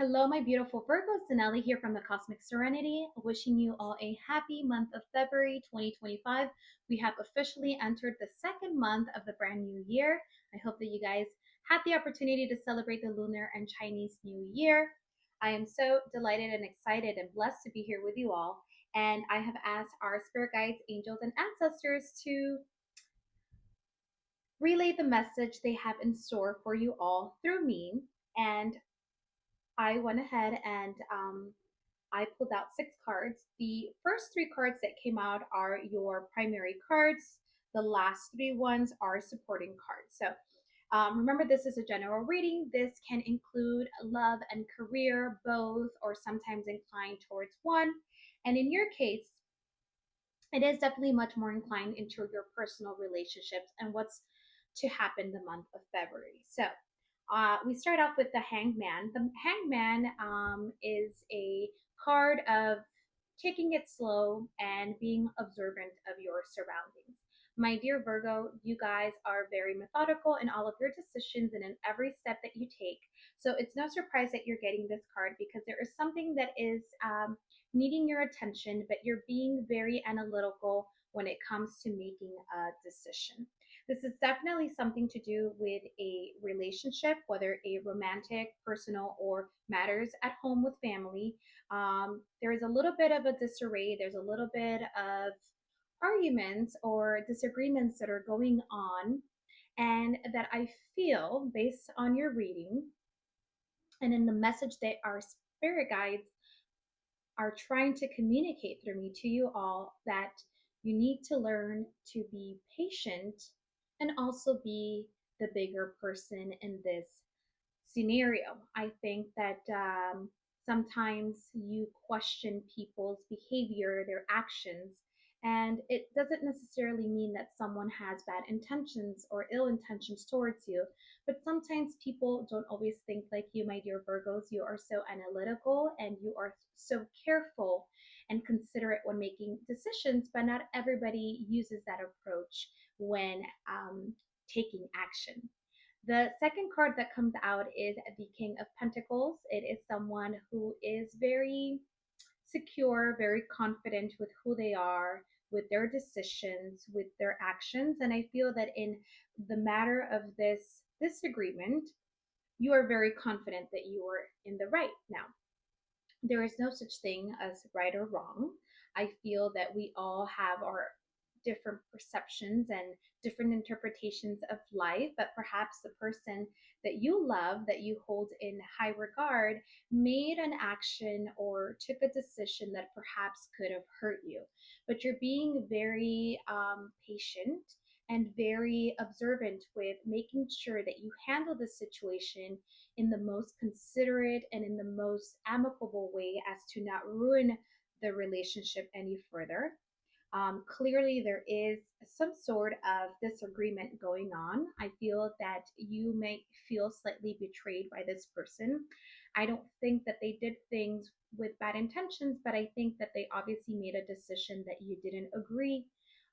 Hello, my beautiful Virgos. Danelli here from the Cosmic Serenity, wishing you all a happy month of February 2025. We have officially entered the second month of the brand new year. I hope that you guys had the opportunity to celebrate the Lunar and Chinese New Year. I am so delighted and excited and blessed to be here with you all. And I have asked our spirit guides, angels, and ancestors to relay the message they have in store for you all through me. And I went ahead and I pulled out six cards. The first three cards that came out are your primary cards. The last three ones are supporting cards. So remember, this is a general reading. This can include love and career, both, or sometimes inclined towards one. And in your case, it is definitely much more inclined into your personal relationships and what's to happen the month of February. So we start off with the Hangman. The Hangman is a card of taking it slow and being observant of your surroundings. My dear Virgo, you guys are very methodical in all of your decisions and in every step that you take. So it's no surprise that you're getting this card because there is something that is needing your attention, but you're being very analytical when it comes to making a decision. This is definitely something to do with a relationship, whether a romantic, personal, or matters at home with family. There is a little bit of a disarray. There's a little bit of arguments or disagreements that are going on, and that I feel, based on your reading and in the message that our spirit guides are trying to communicate through me to you all, that you need to learn to be patient and also be the bigger person in this scenario. I think that sometimes you question people's behavior, their actions, and it doesn't necessarily mean that someone has bad intentions or ill intentions towards you. But sometimes people don't always think like you, my dear Virgos. You are so analytical and you are so careful and considerate when making decisions, but not everybody uses that approach when taking action. The second card that comes out is the King of Pentacles. It is someone who is very secure, very confident with who they are, with their decisions, with their actions. And I feel that in the matter of this disagreement, you are very confident that you are in the right. Now, there is no such thing as right or wrong. I feel that we all have our different perceptions and different interpretations of life, but perhaps the person that you love, that you hold in high regard, made an action or took a decision that perhaps could have hurt you. But you're being very patient and very observant with making sure that you handle the situation in the most considerate and in the most amicable way as to not ruin the relationship any further. Clearly, there is some sort of disagreement going on. I feel that you may feel slightly betrayed by this person. I don't think that they did things with bad intentions, but I think that they obviously made a decision that you didn't agree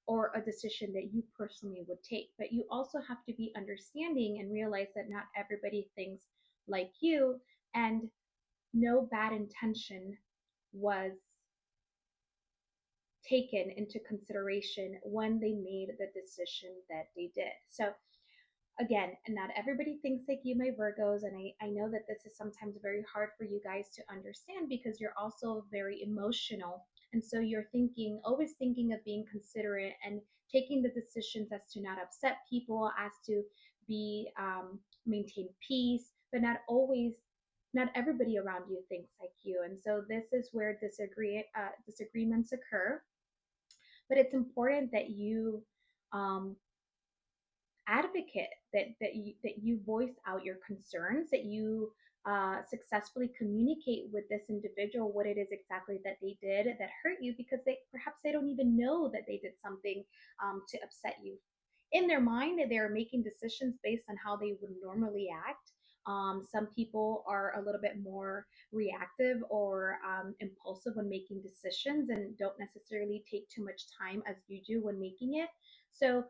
or a decision that you personally would take. But you also have to be understanding and realize that not everybody thinks like you, and no bad intention was taken into consideration when they made the decision that they did. So again, not everybody thinks like you, my Virgos, and I know that this is sometimes very hard for you guys to understand because you're also very emotional. And so you're thinking, always thinking of being considerate and taking the decisions as to not upset people, as to be maintain peace, but not always, not everybody around you thinks like you. And so this is where disagreements occur. But it's important that you um, advocate, that you voice out your concerns, that you successfully communicate with this individual what it is exactly that they did that hurt you, because they don't even know that they did something to upset you. In their mind, they're making decisions based on how they would normally act. Some people are a little bit more reactive or impulsive when making decisions and don't necessarily take too much time as you do when making it. So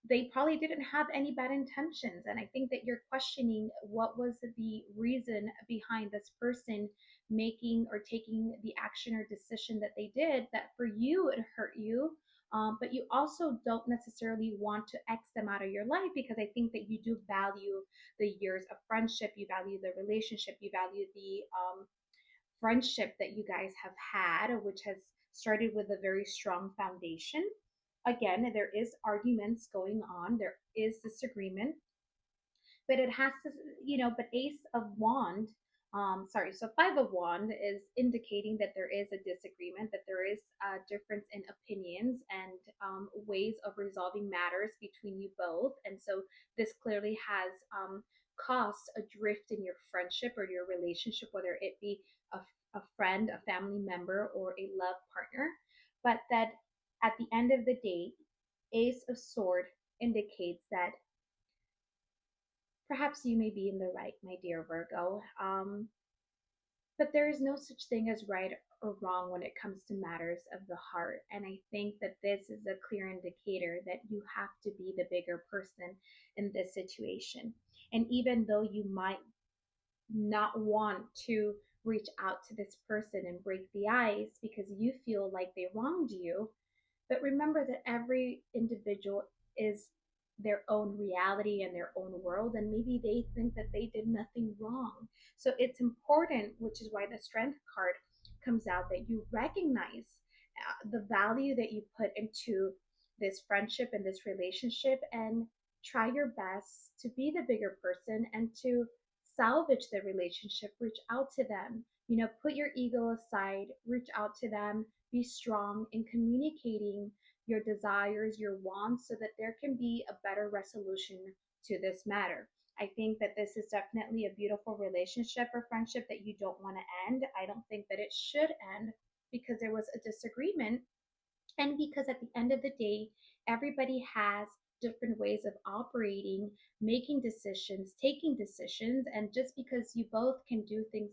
they probably didn't have any bad intentions. And I think that you're questioning what was the reason behind this person making or taking the action or decision that they did, that for you it hurt you. But you also don't necessarily want to X them out of your life, because I think that you do value the years of friendship, you value the relationship, you value the friendship that you guys have had, which has started with a very strong foundation. Again, there is arguments going on, there is disagreement, but it has to, but Ace of Wand, sorry, so Five of Wand is indicating that there is a disagreement, that there is a difference in opinions and ways of resolving matters between you both. And so this clearly has caused a drift in your friendship or your relationship, whether it be a friend, a family member, or a love partner. But that at the end of the day, Ace of Sword indicates that perhaps you may be in the right, my dear Virgo. But there is no such thing as right or wrong when it comes to matters of the heart. And I think that this is a clear indicator that you have to be the bigger person in this situation. And even though you might not want to reach out to this person and break the ice because you feel like they wronged you, but remember that every individual is their own reality and their own world, and maybe they think that they did nothing wrong. So it's important, which is why the strength card comes out, that you recognize the value that you put into this friendship and this relationship, and try your best to be the bigger person and to salvage the relationship. Reach out to them, put your ego aside, reach out to them, be strong in communicating your desires, your wants, so that there can be a better resolution to this matter. I think that this is definitely a beautiful relationship or friendship that you don't want to end. I don't think that it should end because there was a disagreement, and because at the end of the day, everybody has different ways of operating, making decisions, taking decisions. And just because you both can do things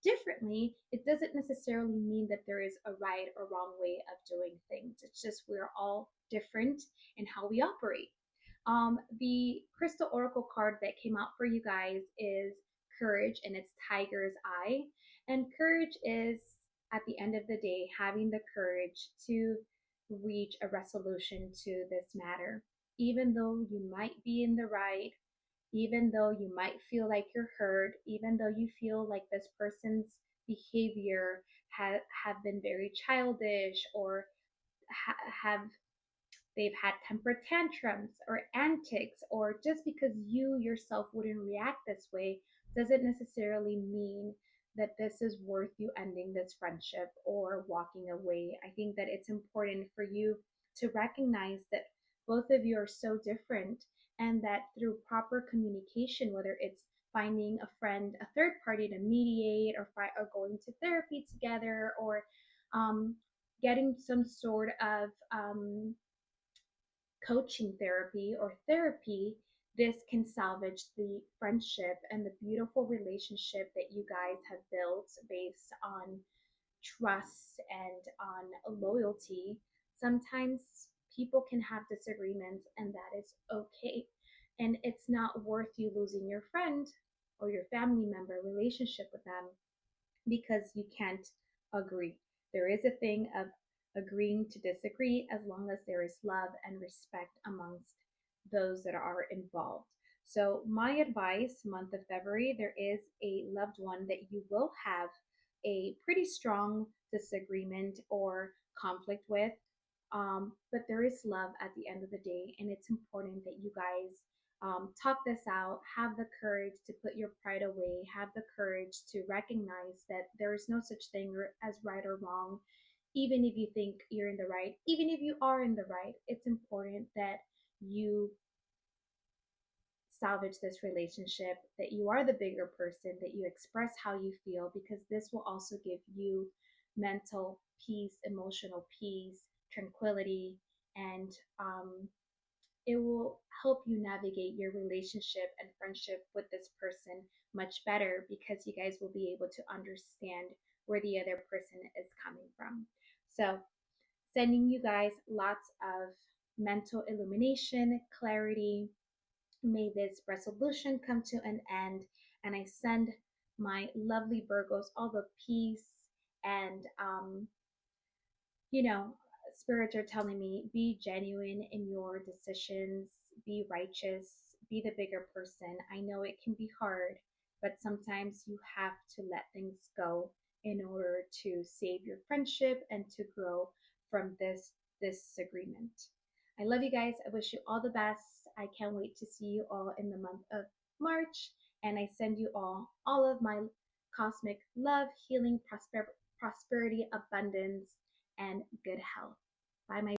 differently, it doesn't necessarily mean that there is a right or wrong way of doing things. It's just we're all different in how we operate. The crystal oracle card that came out for you guys is courage, and it's tiger's eye. And courage is, at the end of the day, having the courage to reach a resolution to this matter. Even though you might be in the right, even though you might feel like you're hurt, even though you feel like this person's behavior have been very childish, or have they've had temper tantrums or antics, or just because you yourself wouldn't react this way doesn't necessarily mean that this is worth you ending this friendship or walking away. I think that it's important for you to recognize that both of you are so different, and that through proper communication, whether it's finding a friend, a third party to mediate, or going to therapy together, or um, getting some sort of coaching therapy or therapy, this can salvage the friendship and the beautiful relationship that you guys have built based on trust and on loyalty. Sometimes people can have disagreements, and that is okay. And it's not worth you losing your friend or your family member relationship with them because you can't agree. There is a thing of agreeing to disagree as long as there is love and respect amongst those that are involved. So, my advice, month of February, there is a loved one that you will have a pretty strong disagreement or conflict with. But there is love at the end of the day, and it's important that you guys talk this out, have the courage to put your pride away, have the courage to recognize that there is no such thing as right or wrong. Even if you think you're in the right, even if you are in the right, it's important that you salvage this relationship, that you are the bigger person, that you express how you feel, because this will also give you mental peace, emotional peace, tranquility, and it will help you navigate your relationship and friendship with this person much better, because you guys will be able to understand where the other person is coming from. So, sending you guys lots of mental illumination, clarity. May this resolution come to an end. And I send my lovely Virgos all the peace and you know, spirits are telling me be genuine in your decisions, be righteous, be the bigger person. I know it can be hard, but sometimes you have to let things go in order to save your friendship and to grow from this disagreement. I love you guys. I wish you all the best. I can't wait to see you all in the month of March, and I send you all of my cosmic love, healing, prosperity, abundance, and good health. Bye, my